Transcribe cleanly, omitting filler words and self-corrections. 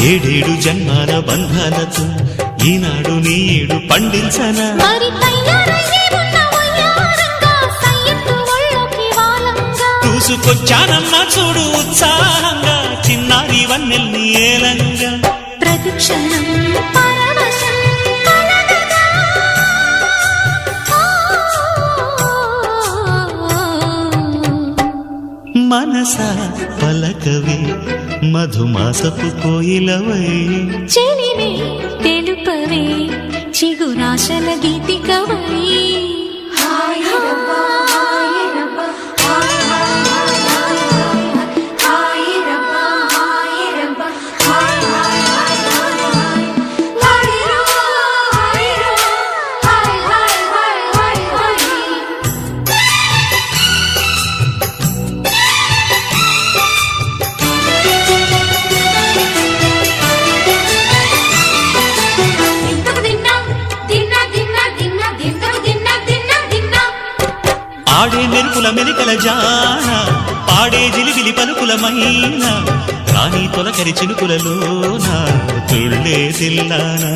ఏడేడు జన్మాల బంధాలతో ఈనాడు నీడు పండించనా చూసుకొచ్చానమ్మా చూడు ఉత్సాహంగా చిన్నారి వన్నెల్ని ఏలంగా ప్రతిక్షణం మనసా పలకవే మధుమాసపు కోయిలవై చెలివే తెలుపవే చిగురాశల గీతికవై ఆడే మెరుపుల మెలికల జాన పాడే జిలిబిలి పలుకులమైన రాణి తొలకరి చినుకులలోన తుళ్ళే తిల్లానా